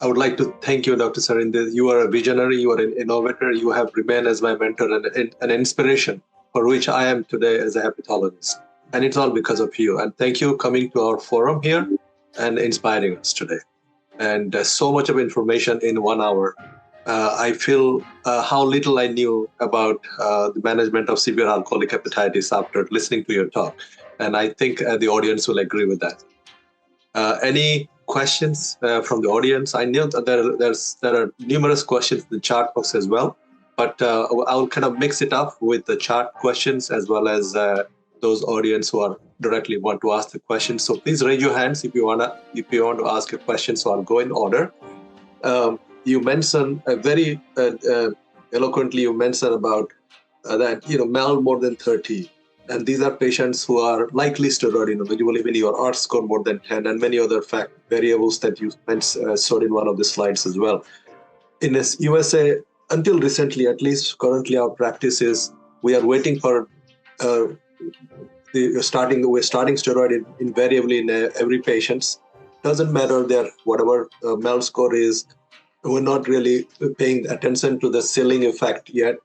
I would like to thank you, Dr. Sarin. You are a visionary, you are an innovator, you have remained as my mentor and an inspiration for which I am today as a hepatologist. And it's all because of you. And thank you coming to our forum here and inspiring us today. And so much of information in 1 hour. I feel how little I knew about the management of severe alcoholic hepatitis after listening to your talk. And I think the audience will agree with that. Any questions from the audience? I know that there are numerous questions in the chat box as well, but I'll kind of mix it up with the chat questions as well as those audience who are directly want to ask the questions. So please raise your hands if you want to ask a question. So I'll go in order. You mentioned very eloquently. You mentioned about that MEL more than 30. And these are patients who are likely steroid ineligible, even your ART score more than 10, and many other variables that you showed in one of the slides as well. In the USA, until recently, at least currently our practice is we are waiting for we're starting steroid invariably in every patient. Doesn't matter whatever MEL score is, we're not really paying attention to the ceiling effect yet.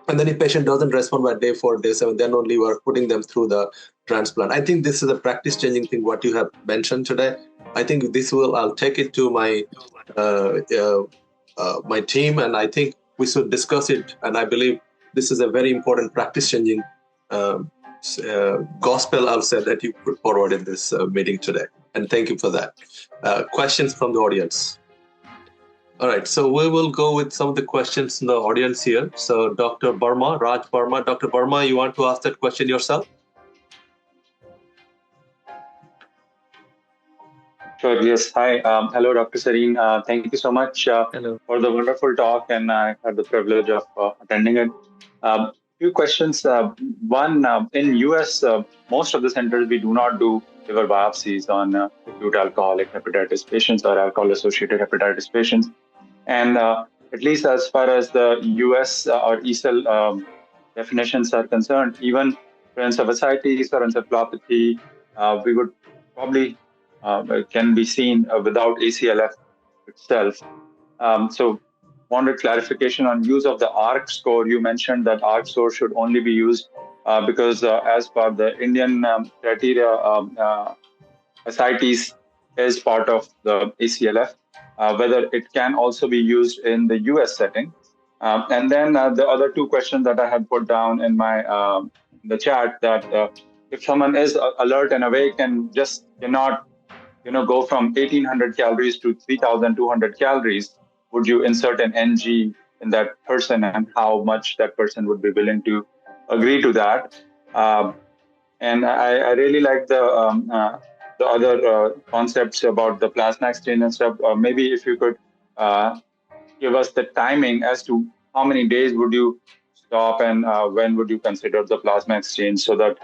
And then if patient doesn't respond by day 4, day 7, then only we're putting them through the transplant. I think this is a practice-changing thing, what you have mentioned today. I think I'll take it to my my team, and I think we should discuss it. And I believe this is a very important practice-changing gospel, I'll say, that you put forward in this meeting today. And thank you for that. Questions from the audience? All right, so we will go with some of the questions in the audience here. So Dr. Burma, Raj Burma. Dr. Burma, you want to ask that question yourself? Sure, yes. Hi. Hello, Dr. Sarin. Thank you so much for the wonderful talk, and I had the privilege of attending it. Few questions. One, in US, most of the centers, we do not do liver biopsies on acute alcoholic hepatitis patients or alcohol-associated hepatitis patients. And at least as far as the US or ESL definitions are concerned, even for encephalitis or encephalopathy, we would probably can be seen without ACLF itself. So wanted clarification on use of the ARC score. You mentioned that ARC score should only be used because as per the Indian criteria, ascites is part of the ACLF. Whether it can also be used in the US setting. And then the other two questions that I had put down in my the chat, that if someone is alert and awake and just cannot go from 1800 calories to 3200 calories, would you insert an NG in that person, and how much that person would be willing to agree to that? And I really like the other concepts about the plasma exchange and stuff. Maybe if you could give us the timing as to how many days would you stop and when would you consider the plasma exchange, so that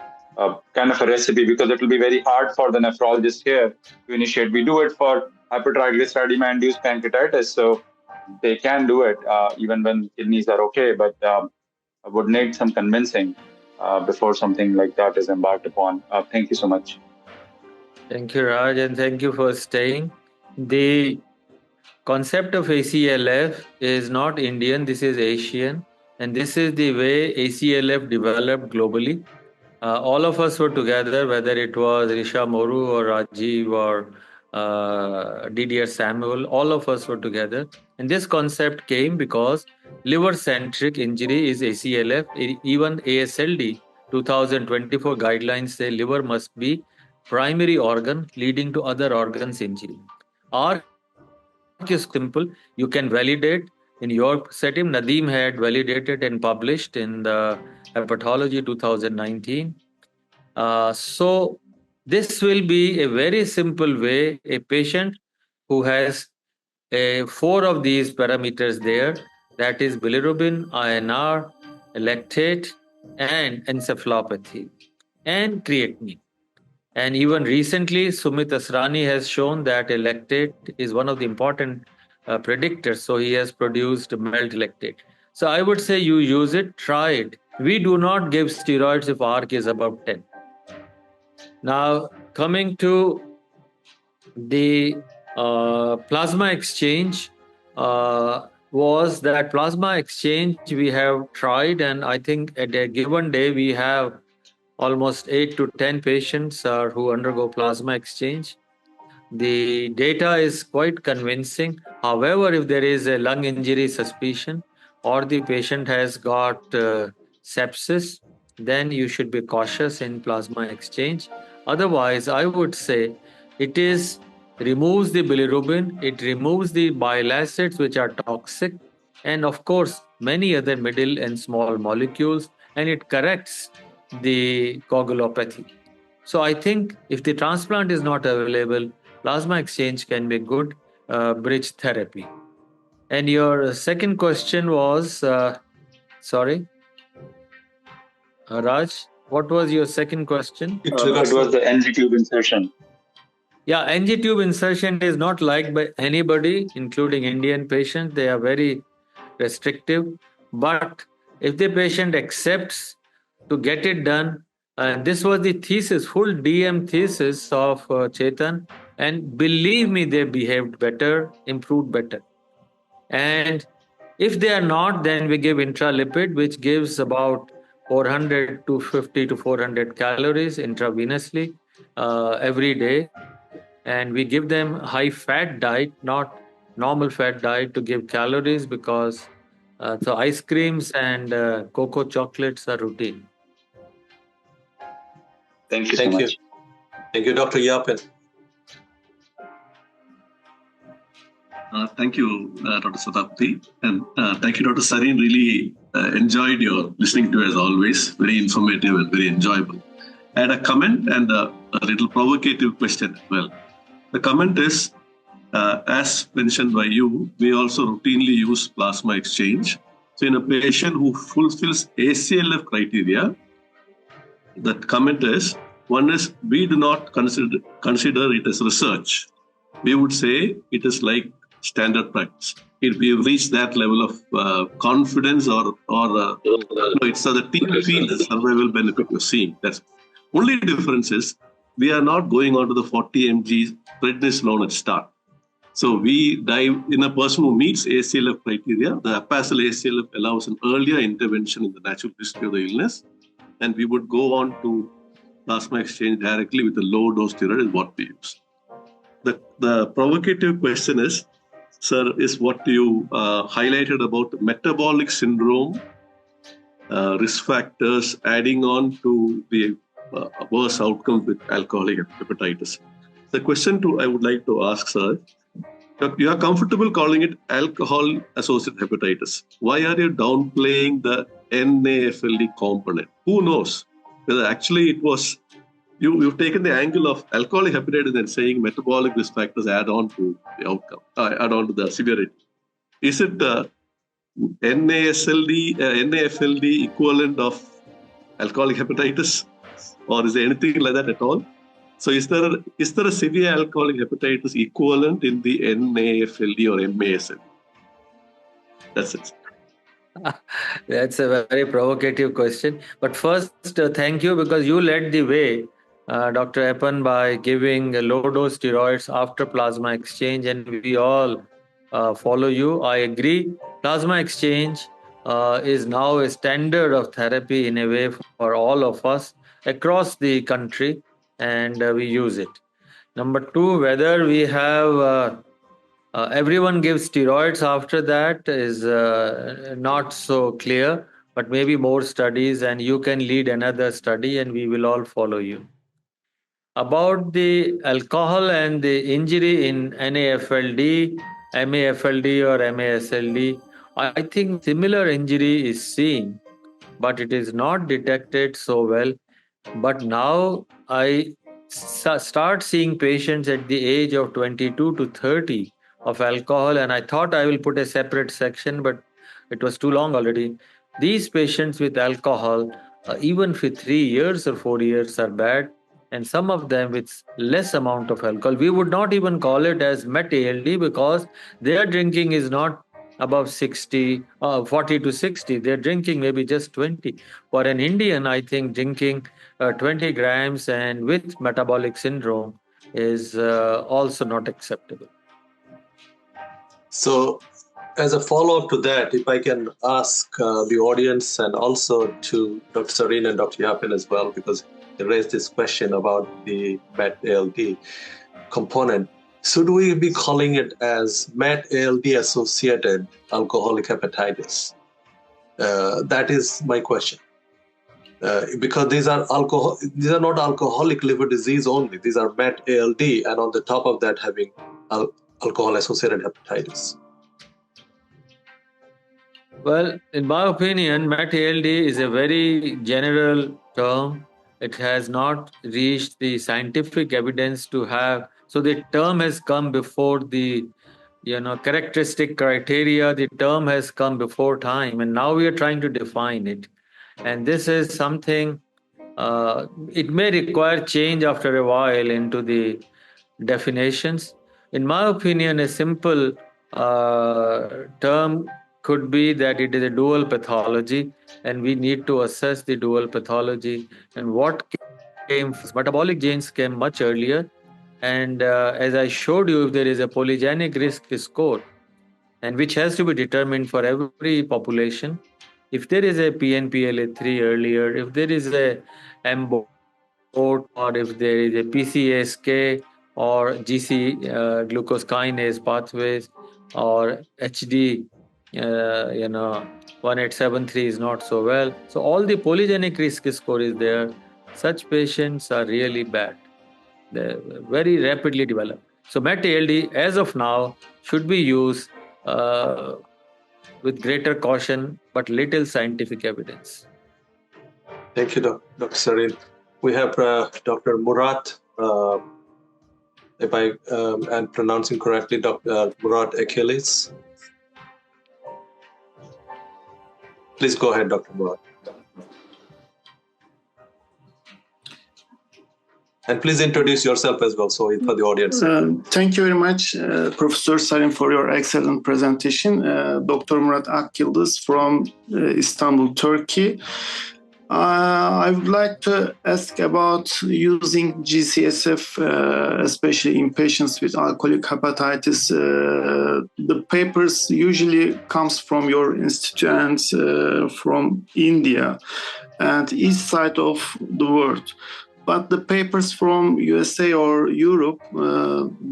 kind of a recipe, because it will be very hard for the nephrologist here to initiate. We do it for hypertriglyceridemia-induced pancreatitis, so they can do it even when kidneys are okay, but would need some convincing before something like that is embarked upon. Thank you so much. Thank you, Raj, and thank you for staying. The concept of ACLF is not Indian, this is Asian, and this is the way ACLF developed globally. All of us were together, whether it was Risha Moru or Rajiv or Didier Samuel, all of us were together. And this concept came because liver-centric injury is ACLF. Even ASLD 2024 guidelines say liver must be primary organ leading to other organs injury. ARC is simple. You can validate. In your setting, Nadeem had validated and published in the Hepatology 2019. So this will be a very simple way. A patient who has 4 of these parameters there, that is bilirubin, INR, lactate, and encephalopathy, and creatinine. And even recently, Sumit Asrani has shown that a lactate is one of the important predictors. So he has produced MELT lactate. So I would say you use it, try it. We do not give steroids if ARC is above 10. Now, coming to the plasma exchange was that plasma exchange we have tried, and I think at a given day we have almost 8 to 10 patients who undergo plasma exchange. The data is quite convincing. However, if there is a lung injury suspicion or the patient has got sepsis, then you should be cautious in plasma exchange. Otherwise, I would say it is removes the bilirubin, it removes the bile acids which are toxic, and of course many other middle and small molecules, and it corrects the coagulopathy. So I think if the transplant is not available, plasma exchange can be good bridge therapy. And your second question was, sorry, Raj, what was your second question? It It regards was to the NG tube insertion. Yeah, NG tube insertion is not liked by anybody, including Indian patients. They are very restrictive. But if the patient accepts to get it done, and this was the thesis, full DM thesis of Chetan, and believe me, they behaved better, improved better. And if they are not, then we give intralipid, which gives about 400 to 50 to 400 calories intravenously every day. And we give them high fat diet, not normal fat diet to give calories because so ice creams and cocoa chocolates are routine. Thank you so Thank you. much. Thank you, Dr. Yapin. Thank you, Dr. Satabdi. And thank you, Dr. Sarin. Really enjoyed your listening to as always. Very informative and very enjoyable. I had a comment and a little provocative question as well. The comment is, as mentioned by you, we also routinely use plasma exchange. So in a patient who fulfills ACLF criteria, the comment is, one is, we do not consider it as research. We would say it is like standard practice. If we have reached that level of confidence no, it's the team feel the survival benefit you're seeing. That's only difference is we are not going on to the 40 mg prednisolone at start. So we dive in a person who meets ACLF criteria. The Apacil ACLF allows an earlier intervention in the natural history of the illness, and we would go on to plasma exchange directly with a low dose steroid is what we use. The provocative question is, sir, is what you highlighted about metabolic syndrome, risk factors adding on to the worse outcomes with alcoholic hepatitis. The question I would like to ask, sir, you are comfortable calling it alcohol-associated hepatitis. Why are you downplaying the NAFLD component? Who knows whether actually it was you've taken the angle of alcoholic hepatitis and saying metabolic risk factors add on to the outcome, add on to the severity. Is it NAFLD equivalent of alcoholic hepatitis, or is there anything like that at all? So is there a severe alcoholic hepatitis equivalent in the NAFLD or MASLD? That's it. That's a very provocative question. But first, thank you because you led the way, Dr. Epan, by giving low-dose steroids after plasma exchange, and we all follow you. I agree. Plasma exchange is now a standard of therapy in a way for all of us across the country, and we use it. Number two, whether we have everyone gives steroids after that is not so clear, but maybe more studies, and you can lead another study, and we will all follow you. About the alcohol and the injury in NAFLD, MAFLD, or MASLD, I think similar injury is seen, but it is not detected so well. But now I start seeing patients at the age of 22 to 30 of alcohol, and I thought I will put a separate section, but it was too long already. These patients with alcohol, even for 3 years or 4 years, are bad, and some of them with less amount of alcohol. We would not even call it as met ALD because their drinking is not above 60, 40 to 60. They're drinking maybe just 20. For an Indian, I think drinking 20 grams and with metabolic syndrome is also not acceptable. So, as a follow-up to that, if I can ask the audience and also to Dr. Sarin and Dr. Yapin as well, because they raised this question about the MAT-ALD component. Should we be calling it as MAT-ALD associated alcoholic hepatitis? That is my question. Because these are not alcoholic liver disease only. These are MAT-ALD, and on the top of that, having alcohol-associated hepatitis. Well, in my opinion, MAT-ALD is a very general term. It has not reached the scientific evidence to have. So the term has come before the characteristic criteria. The term has come before time, and now we are trying to define it. And this is something. It may require change after a while into the definitions. In my opinion, a simple term could be that it is a dual pathology, and we need to assess the dual pathology and what came first. Metabolic genes came much earlier, and as I showed you, if there is a polygenic risk score, and which has to be determined for every population, if there is a PNPLA3 earlier, if there is a MBOT, or if there is a PCSK or GC glucose kinase pathways, or HD 1873 is not so well. So all the polygenic risk score is there. Such patients are really bad. They very rapidly develop. So MAT-ALD as of now should be used with greater caution, but little scientific evidence. Thank you, Dr. Sarin. We have Dr. Murat, if I am pronouncing correctly, Dr. Murat Achilles. Please go ahead, Dr. Murat. And please introduce yourself as well, so for the audience. Thank you very much, Professor Sarin, for your excellent presentation. Dr. Murat Akyıldız from Istanbul, Turkey. I would like to ask about using GCSF, especially in patients with alcoholic hepatitis. The papers usually comes from your institute and from India and east side of the world. But the papers from USA or Europe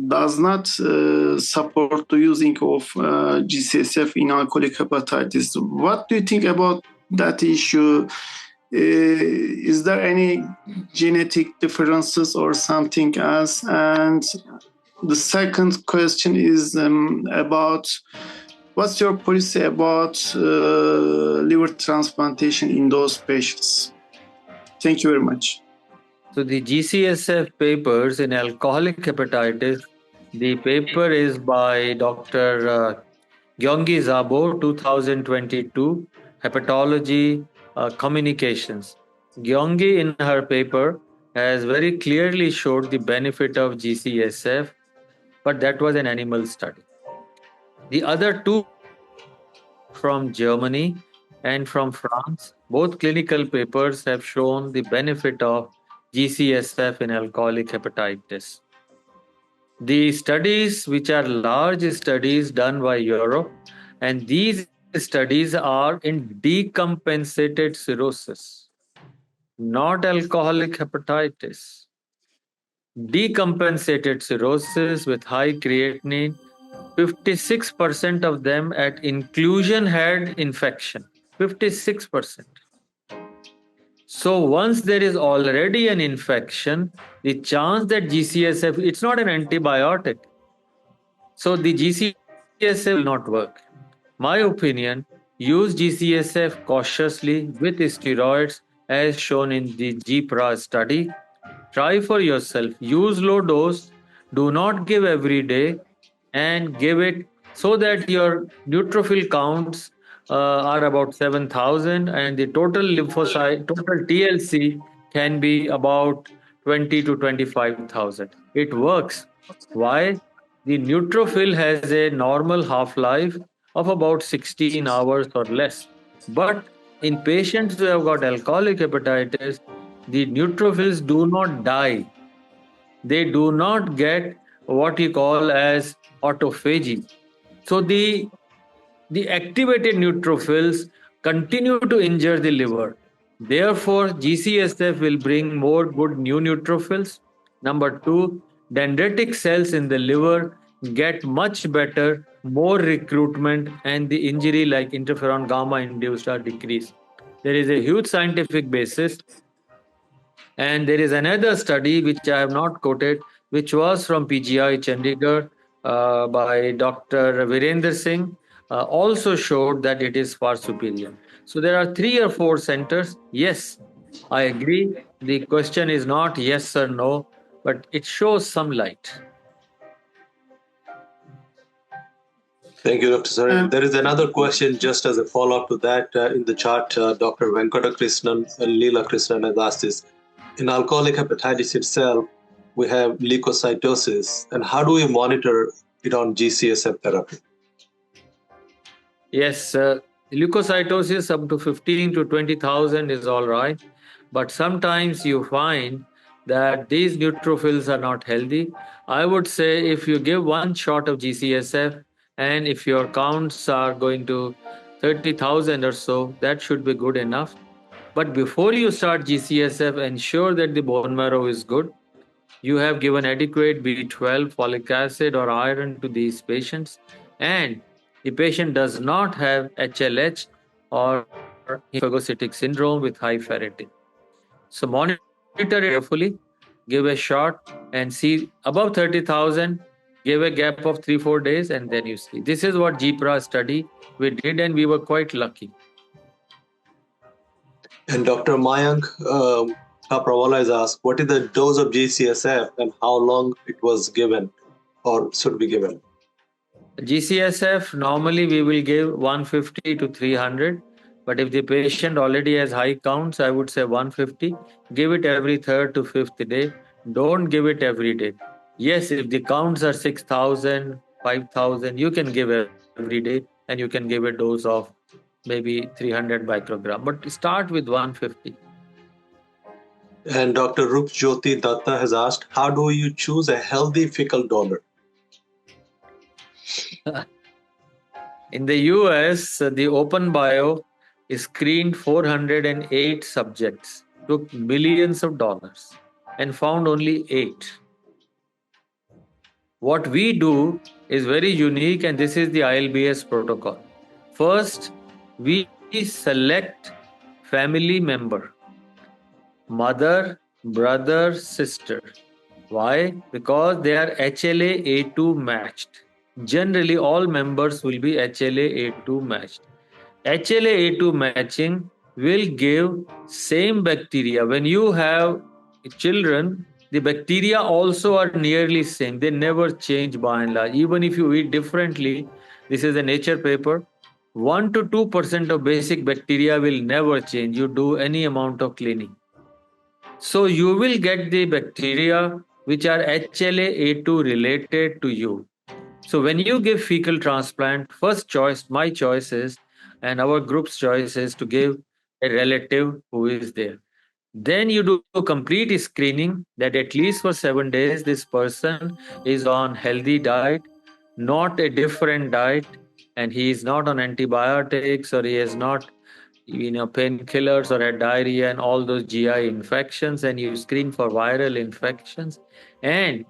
does not support the using of GCSF in alcoholic hepatitis. What do you think about that issue? Is there any genetic differences or something else? And the second question is about what's your policy about liver transplantation in those patients? Thank you very much. So the GCSF papers in alcoholic hepatitis, the paper is by Dr. Gyeonggi Zabo, 2022, Hepatology Communications. Gyeonggi in her paper has very clearly showed the benefit of GCSF, but that was an animal study. The other two from Germany and from France, both clinical papers have shown the benefit of GCSF in alcoholic hepatitis. The studies, which are large studies done by Europe, and these studies are in decompensated cirrhosis, not alcoholic hepatitis. Decompensated cirrhosis with high creatinine, 56% of them at inclusion had infection, 56%. So once there is already an infection, the chance that GCSF, it's not an antibiotic. So the GCSF will not work. My opinion, use GCSF cautiously with steroids as shown in the GPRA study. Try for yourself. Use low dose. Do not give every day, and give it so that your neutrophil counts are about 7,000, and the total lymphocyte, total TLC can be about 20 to 25,000. It works. Why? The neutrophil has a normal half-life of about 16 hours or less. But in patients who have got alcoholic hepatitis, the neutrophils do not die. They do not get what you call as autophagy. So the activated neutrophils continue to injure the liver. Therefore, GCSF will bring more good new neutrophils. Number two, dendritic cells in the liver get much better, more recruitment, and the injury like interferon gamma induced are decreased. There is a huge scientific basis, and there is another study which I have not quoted, which was from PGI Chandigarh by Dr. Virender Singh, also showed that it is far superior. So there are 3 or 4 centers. Yes, I agree. The question is not yes or no, but it shows some light. Thank you, Dr. Sarin. There is another question just as a follow-up to that in the chart. Dr. Venkata Krishnan and Leela Krishnan has asked this. In alcoholic hepatitis itself, we have leukocytosis, and how do we monitor it on GCSF therapy? Yes, leukocytosis up to 15 to 20,000 is all right. But sometimes you find that these neutrophils are not healthy. I would say if you give one shot of GCSF and if your counts are going to 30,000 or so, that should be good enough. But before you start GCSF, ensure that the bone marrow is good. You have given adequate B12, folic acid, or iron to these patients, and the patient does not have HLH or hemophagocytic syndrome with high ferritin. So monitor it carefully, give a shot, and see above 30,000, give a gap of 3-4 days, and then you see. This is what GPRA study we did, and we were quite lucky. And Dr. Mayank Kapravala has asked, what is the dose of GCSF and how long it was given or should be given? GCSF, normally we will give 150 to 300. But if the patient already has high counts, I would say 150. Give it every third to fifth day. Don't give it every day. Yes, if the counts are 6,000, 5,000, you can give every day and you can give a dose of maybe 300 microgram. But start with 150. And Dr. Rup Jyoti Datta has asked, how do you choose a healthy fecal donor? In the US, the Open Bio screened 408 subjects, took millions of dollars, and found only 8. What we do is very unique, and this is the ILBS protocol. First, we select family member, mother, brother, sister. Why? Because they are HLA-A2 matched. Generally, all members will be HLA-A2 matched. HLA-A2 matching will give same bacteria. When you have children, the bacteria also are nearly same. They never change by and large. Even if you eat differently, this is a Nature paper, 1 to 2% of basic bacteria will never change. You do any amount of cleaning. So you will get the bacteria which are HLA-A2 related to you. So when you give fecal transplant, first choice, my choice is, and our group's choice is to give a relative who is there. Then you do complete screening that at least for 7 days this person is on healthy diet, not a different diet, and he is not on antibiotics or he is not painkillers or had diarrhea and all those GI infections, and you screen for viral infections. And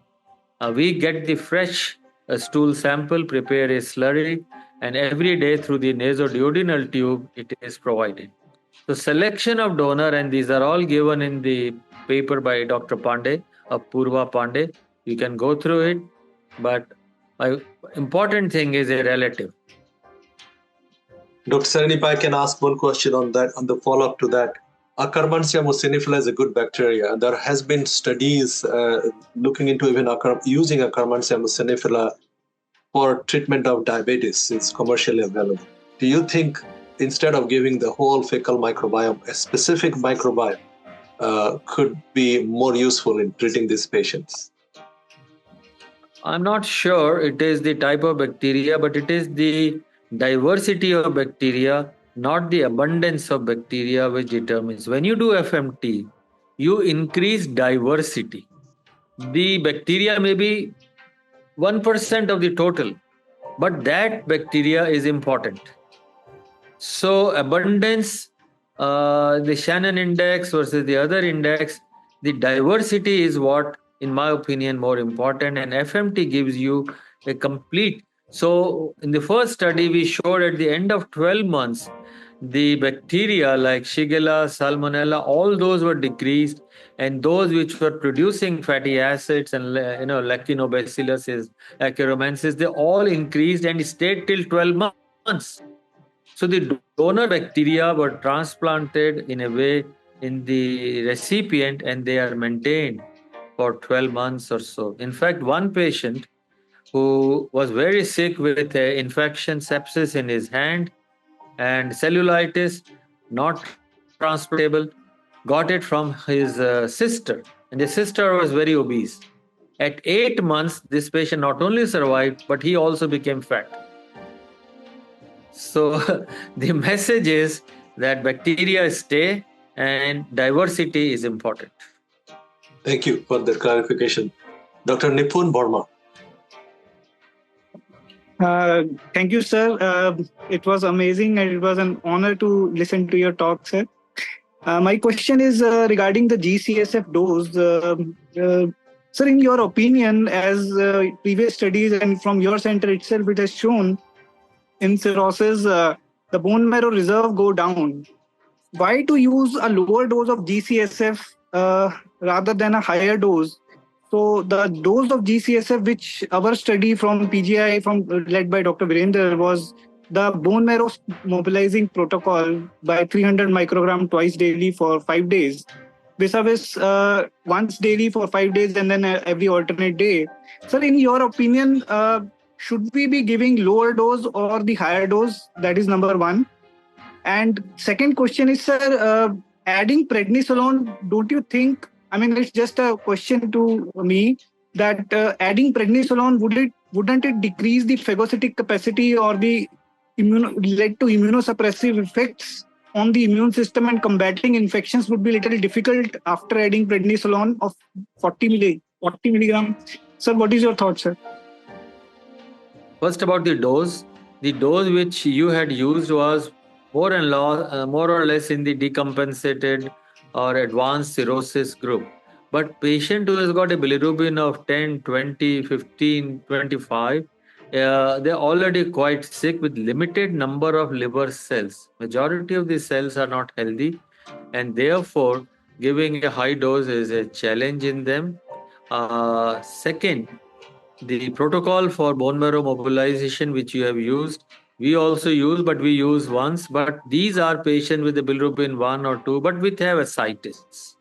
we get the fresh stool sample, prepare a slurry, and every day through the nasoduodenal tube, it is provided. So selection of donor, and these are all given in the paper by Dr. Pandey, Apurva Pandey. You can go through it, but important thing is a relative. Dr. Sarin, if I can ask one question on that, on the follow-up to that. Akkermansia mucinifera is a good bacteria, and there has been studies looking into even using Akkermansia mucinifera for treatment of diabetes. It's commercially available. Do you think instead of giving the whole fecal microbiome, a specific microbiome could be more useful in treating these patients? I'm not sure it is the type of bacteria, but it is the diversity of bacteria, not the abundance of bacteria, which determines. When you do FMT, you increase diversity. The bacteria may be 1% of the total, but that bacteria is important. So abundance, the Shannon index versus the other index, the diversity is what, in my opinion, more important. And FMT gives you a complete. So in the first study, we showed at the end of 12 months, the bacteria like Shigella, Salmonella, all those were decreased, and those which were producing fatty acids and Lactinobacillus, Akkermansia, they all increased and stayed till 12 months. So the donor bacteria were transplanted in a way in the recipient, and they are maintained for 12 months or so. In fact, one patient who was very sick with infection, sepsis in his hand and cellulitis, not transportable, got it from his sister, and the sister was very obese. At 8 months, this patient not only survived, but he also became fat. So the message is that bacteria stay and diversity is important. Thank you for the clarification. Dr. Nipun Burma. Thank you, sir. It was amazing and it was an honor to listen to your talk, sir. My question is regarding the GCSF dose. Sir, in your opinion, as previous studies and from your center itself, it has shown in cirrhosis, the bone marrow reserve go down. Why to use a lower dose of GCSF rather than a higher dose? So the dose of GCSF, which our study from PGI, from led by Dr. Virender, was the bone marrow mobilizing protocol by 300 microgram twice daily for 5 days. Vis-a-vis once daily for 5 days and then every alternate day. Sir, in your opinion, should we be giving lower dose or the higher dose? That is number one. And second question is, sir, adding prednisolone, don't you think, I mean, it's just a question to me, that adding prednisolone, wouldn't it decrease the phagocytic capacity or the lead to immunosuppressive effects on the immune system, and combating infections would be a little difficult after adding prednisolone of 40 milligram? Sir, what is your thought, sir? First, about the dose which you had used was more or less in the decompensated or advanced cirrhosis group. But patient who has got a bilirubin of 10, 20, 15, 25, they're already quite sick with limited number of liver cells. Majority of these cells are not healthy, and therefore giving a high dose is a challenge in them. Second, the protocol for bone marrow mobilization which you have used, we also use, but we use once. But these are patients with the bilirubin 1 or 2, but with have ascites,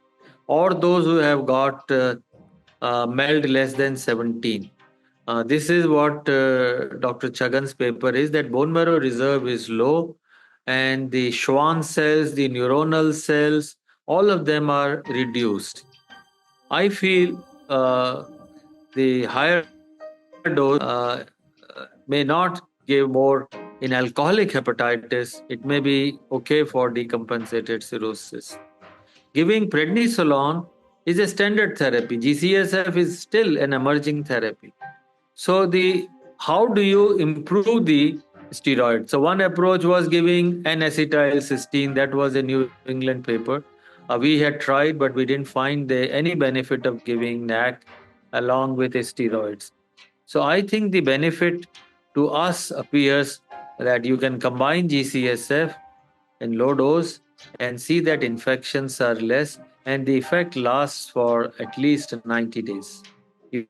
or those who have got MELD less than 17. This is what Dr. Chagan's paper is, that bone marrow reserve is low, and the Schwann cells, the neuronal cells, all of them are reduced. I feel the higher dose may not give more in alcoholic hepatitis. It may be okay for decompensated cirrhosis. Giving prednisolone is a standard therapy. GCSF is still an emerging therapy. So how do you improve the steroid? So one approach was giving N-acetylcysteine. That was a New England paper. We had tried, but we didn't find any benefit of giving NAC along with steroids. So I think the benefit to us appears that you can combine GCSF in low dose and see that infections are less, and the effect lasts for at least 90 days. You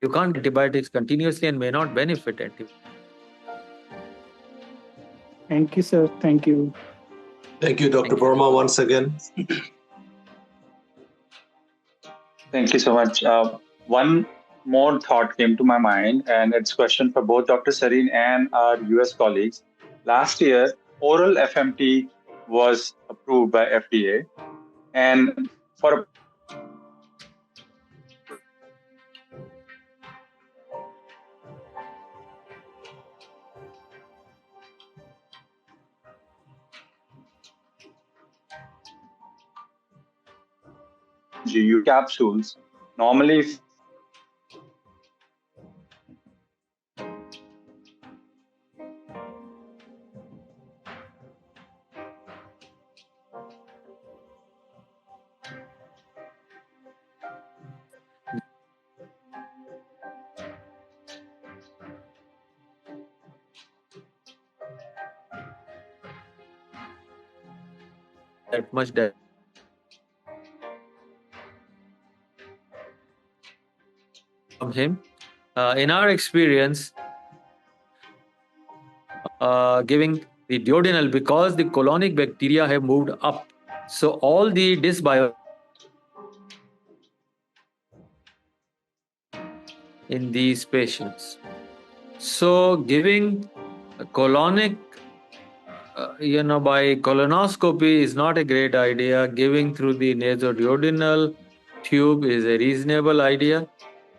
can't get antibiotics continuously and may not benefit antibiotics. Thank you, sir. Thank you. Thank you, Dr. Burma, once again. Thank you so much. One more thought came to my mind, and it's a question for both Dr. Sarin and our US colleagues. Last year, oral FMT was approved by FDA, and for GU capsules, normally that much that from him. In our experience, giving the duodenal, because the colonic bacteria have moved up, so all the dysbiosis in these patients. So giving colonic, by colonoscopy is not a great idea. Giving through the nasoduodenal tube is a reasonable idea.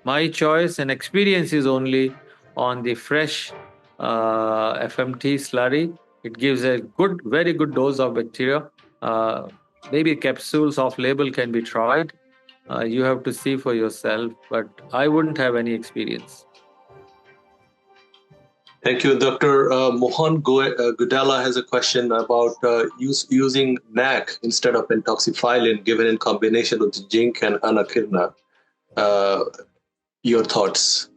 My choice and experience is only on the fresh FMT slurry. It gives a very good dose of bacteria. Maybe capsules off label can be tried. You have to see for yourself, but I wouldn't have any experience. Thank you. Dr. Mohan Gudala has a question about using NAC instead of pentoxifylline given in combination with zinc and anakinra. Your thoughts?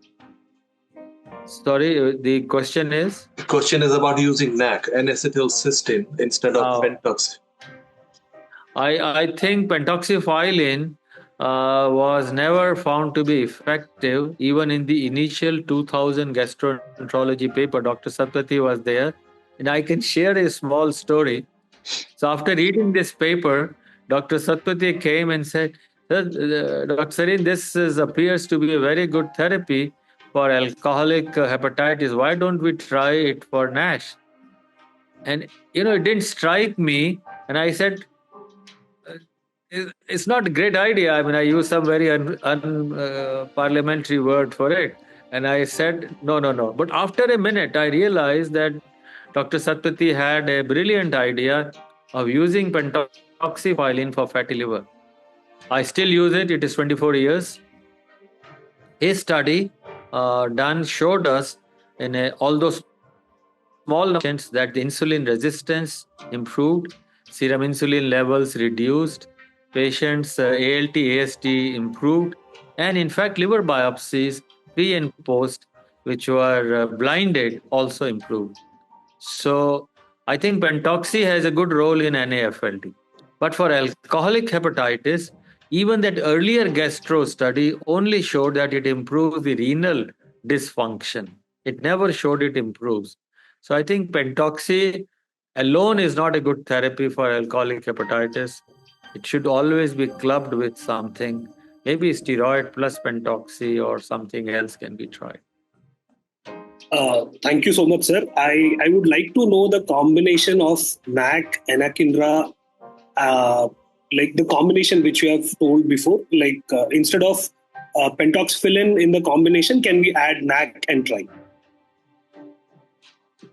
Sorry, the question is? The question is about using NAC, N-acetylcysteine, instead of pentox. I think pentoxifylline was never found to be effective. Even in the initial 2000 gastroenterology paper, Dr. Satpathy was there. And I can share a small story. So after reading this paper, Dr. Satpathy came and said, Dr. Sarin, this appears to be a very good therapy for alcoholic hepatitis. Why don't we try it for NASH? And, it didn't strike me. And I said, it's not a great idea. I mean, I used some very unparliamentary word for it. And I said, no. But after a minute, I realized that Dr. Satpathy had a brilliant idea of using pentoxifylline for fatty liver. I still use it. It is 24 years. His study done showed us in all those small patients that the insulin resistance improved, serum insulin levels reduced, patients' ALT, AST improved, and in fact, liver biopsies pre and post, which were blinded, also improved. So I think pentoxy has a good role in NAFLD. But for alcoholic hepatitis, even that earlier gastro study only showed that it improves the renal dysfunction. It never showed it improves. So I think pentoxy alone is not a good therapy for alcoholic hepatitis. It should always be clubbed with something. Maybe steroid plus pentoxy or something else can be tried. Thank you so much, sir. I would like to know the combination of NAC, anakinra, like the combination which you have told before. Like instead of pentoxifylline in the combination, can we add NAC and try?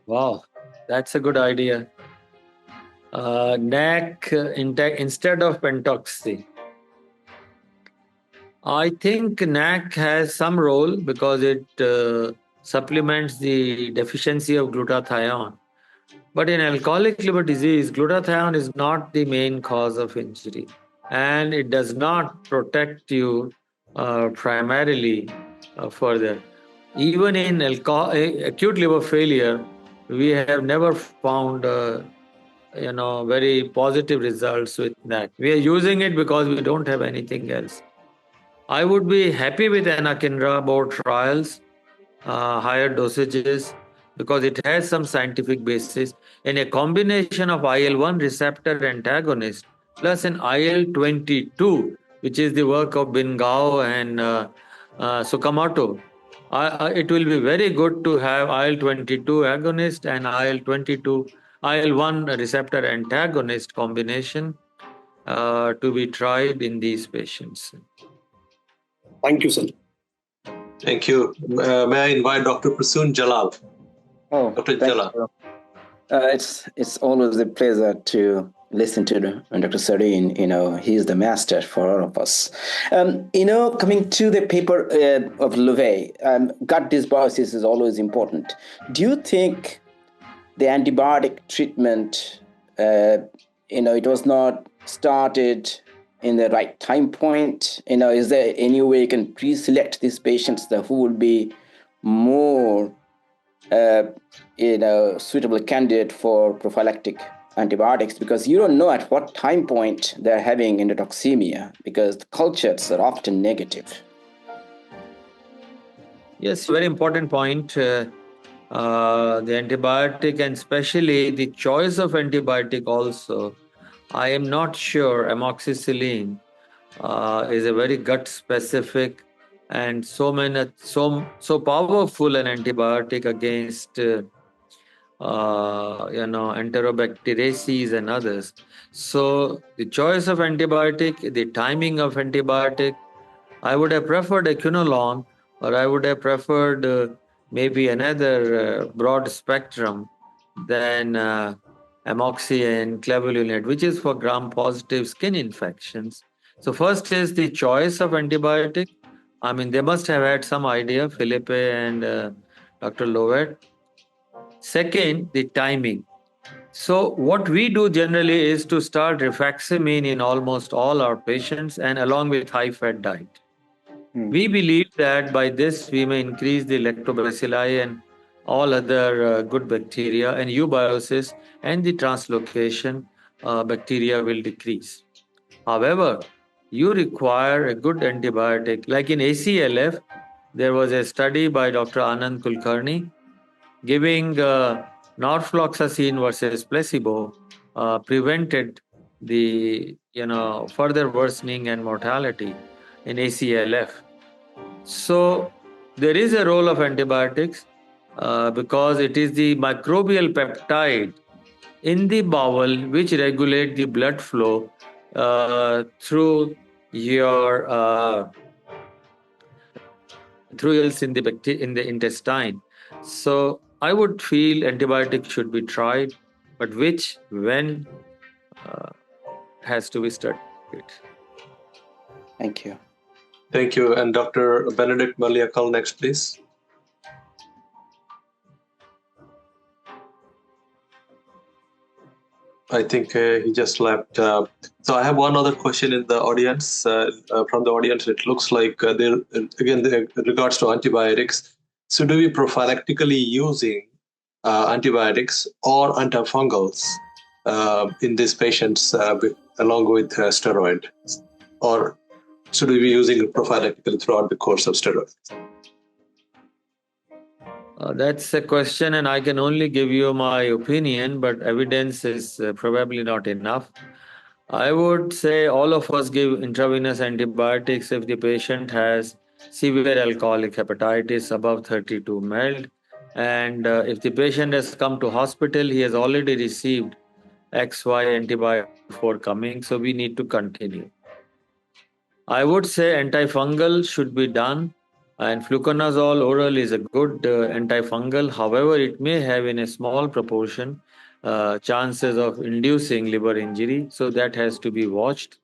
Wow, that's a good idea. NAC instead of pentoxy. I think NAC has some role because it supplements the deficiency of glutathione. But in alcoholic liver disease, glutathione is not the main cause of injury, and it does not protect you primarily further. Even in acute liver failure, we have never found very positive results with NAC. We are using it because we don't have anything else. I would be happy with anakinra about trials, higher dosages, because it has some scientific basis. In a combination of IL-1 receptor antagonist plus an IL-22, which is the work of Bingao and Tsukamoto, it will be very good to have IL-22 agonist and IL-1 receptor antagonist combination to be tried in these patients. Thank you, sir. Thank you. May I invite Dr. Prasoon Jalal? Oh, Dr. Jalal. It's always a pleasure to listen to Dr. Sarin. He's the master for all of us. Coming to the paper of Louvet, gut dysbiosis is always important. Do you think the antibiotic treatment, it was not started in the right time point? Is there any way you can pre-select these patients who will be more suitable candidate for prophylactic antibiotics, because you don't know at what time point they're having endotoxemia, because the cultures are often negative. Yes, very important point. The antibiotic, and especially the choice of antibiotic also. I am not sure amoxicillin is a very gut specific and so powerful an antibiotic against enterobacteriaceae and others. So the choice of antibiotic, the timing of antibiotic, I would have preferred equinolone, or I would have preferred maybe another broad spectrum than amoxi and clavulanic, which is for gram-positive skin infections. So first is the choice of antibiotic. I mean, they must have had some idea, Philippe and Dr. Lovett. Second, the timing. So what we do generally is to start rifaximin in almost all our patients and along with high-fat diet. We believe that by this we may increase the lactobacilli and all other good bacteria, and eubiosis and the translocation bacteria will decrease. However, you require a good antibiotic. Like in ACLF, there was a study by Dr. Anand Kulkarni giving norfloxacin versus placebo prevented the further worsening and mortality in ACLF. So there is a role of antibiotics because it is the microbial peptide in the bowel which regulate the blood flow through your in the intestine. So I would feel antibiotics should be tried, but which, when, has to be studied. Thank you. Thank you. And Dr. Benedict Maliakal next, please. I think he just left. So I have one other question in the audience. From the audience, it looks like in regards to antibiotics, should we be prophylactically using antibiotics or antifungals in these patients along with steroid? Or should we be using it prophylactically throughout the course of steroids? That's a question, and I can only give you my opinion, but evidence is probably not enough. I would say all of us give intravenous antibiotics if the patient has severe alcoholic hepatitis above 32 mild, and if the patient has come to hospital, he has already received XY antibiotic before coming, so we need to continue. I would say antifungal should be done, and fluconazole oral is a good antifungal. However, it may have in a small proportion chances of inducing liver injury, so that has to be watched.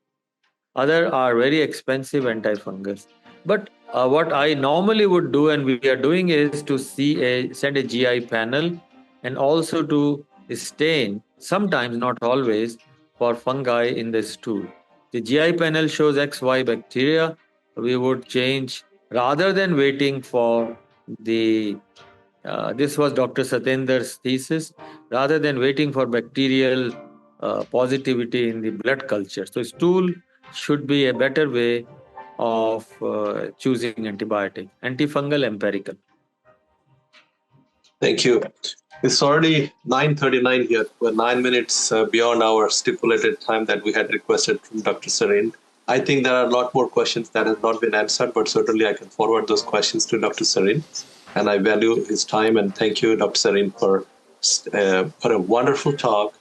Other are very expensive antifungals. But what I normally would do, and we are doing, is to send a GI panel and also to stain, sometimes not always, for fungi in the stool. The GI panel shows XY bacteria. We would change rather than waiting for the this was Dr. Satyender's thesis, rather than waiting for bacterial positivity in the blood culture. So stool should be a better way of choosing antibiotic, antifungal, empirical. Thank you. It's already 9:39 here. We're 9 minutes beyond our stipulated time that we had requested from Dr. Sarin. I think there are a lot more questions that have not been answered, but certainly I can forward those questions to Dr. Sarin. And I value his time, and thank you, Dr. Sarin, for a wonderful talk.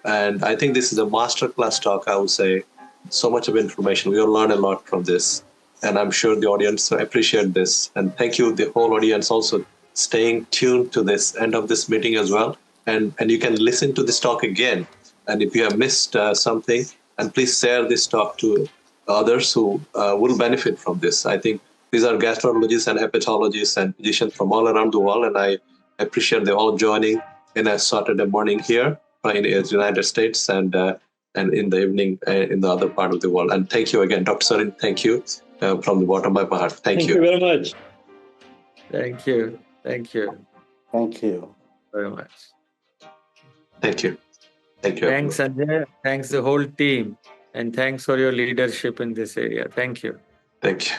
And I think this is a masterclass talk, I would say. So much of information. We will learn a lot from this. And I'm sure the audience appreciate this. And thank you, the whole audience, also staying tuned to this end of this meeting as well. And you can listen to this talk again. And if you have missed something, and please share this talk to others who will benefit from this. I think these are gastroenterologists and hepatologists and physicians from all around the world. And I appreciate them all joining in a Saturday morning here in the United States and in the evening in the other part of the world. And thank you again, Dr. Sarin. Thank you from the bottom of my heart. Thank you. Thank you very much. Thank you. Thank you. Thank you very much. Thank you. Thank you. Thanks, Sanjay. Thanks the whole team. And thanks for your leadership in this area. Thank you. Thank you.